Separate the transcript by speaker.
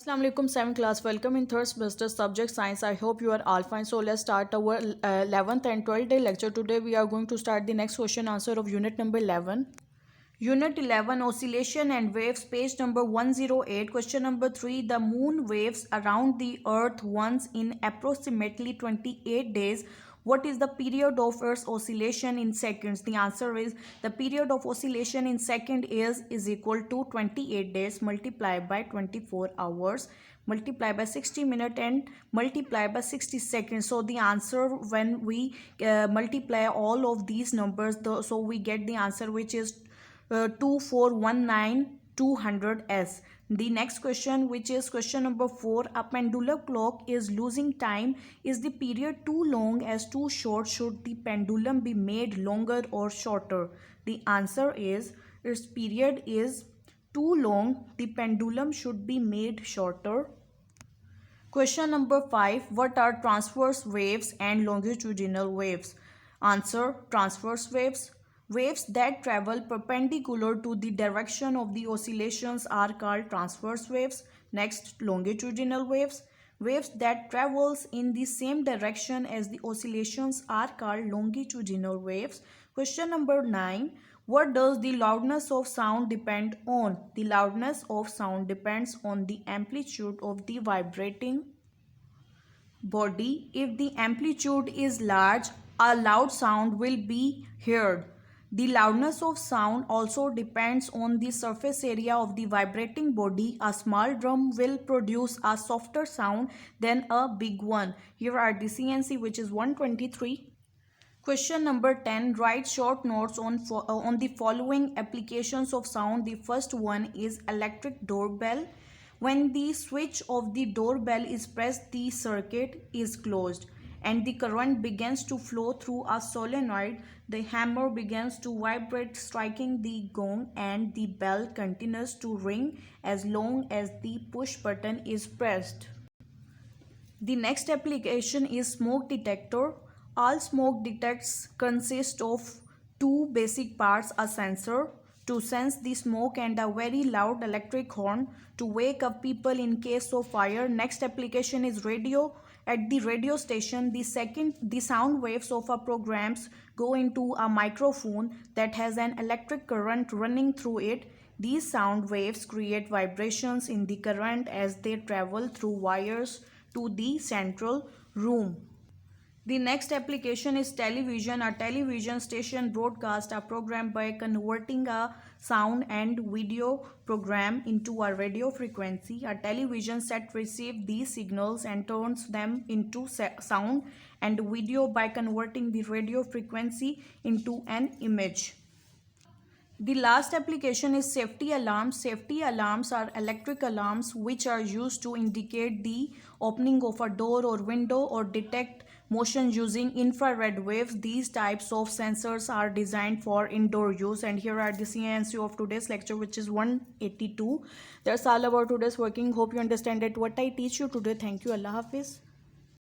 Speaker 1: Assalamu alaikum 7th class. Welcome in third semester subject science. I hope you are all fine. So let's start our 11th and 12th day lecture. Today we are going to start the next question answer of unit number 11. Unit 11 oscillation and waves, page number 108. Question number 3. The moon waves around the earth once in approximately 28 days. What is the period of Earth's oscillation in seconds? The answer is the period of oscillation in second is equal to 28 days multiplied by 24 hours multiply by 60 minutes and multiply by 60 seconds. So the answer, when we multiply all of these numbers, so we get the answer which is 2419200s. The next question, which is question number 4. A pendulum clock is losing time. Is the period too long as too short? Should the pendulum be made longer or shorter? The answer is its period is too long. The pendulum should be made shorter. Question number 5. What are transverse waves and longitudinal waves? Answer: transverse waves. Waves that travel perpendicular to the direction of the oscillations are called transverse waves. Next, longitudinal waves. Waves that travels in the same direction as the oscillations are called longitudinal waves. Question number 9. What does the loudness of sound depend on? The loudness of sound depends on the amplitude of the vibrating body. If the amplitude is large, a loud sound will be heard. The loudness of sound also depends on the surface area of the vibrating body. A small drum will produce a softer sound than a big one. Here are the CNC, which is 123. Question number 10. Write short notes on the following applications of sound. The first one is electric doorbell. When the switch of the doorbell is pressed, the circuit is closed and the current begins to flow through a solenoid. The hammer begins to vibrate, striking the gong, and the bell continues to ring as long as the push button is pressed. The next application is smoke detector. All smoke detectors consist of two basic parts: a sensor to sense the smoke and a very loud electric horn to wake up people in case of fire. Next application is radio. At the radio station, the sound waves of a programs go into a microphone that has an electric current running through it. These sound waves create vibrations in the current as they travel through wires to the central room. The next application is television. A television station broadcasts a program by converting a sound and video program into a radio frequency. A television set receives these signals and turns them into sound and video by converting the radio frequency into an image. The last application is safety alarms. Safety alarms are electric alarms which are used to indicate the opening of a door or window or detect motion using infrared waves. These types of sensors are designed for indoor use. And here are the CNC of today's lecture, which is 182. That's all about today's working. Hope you understand it what I teach you today. Thank you. Allah Hafiz.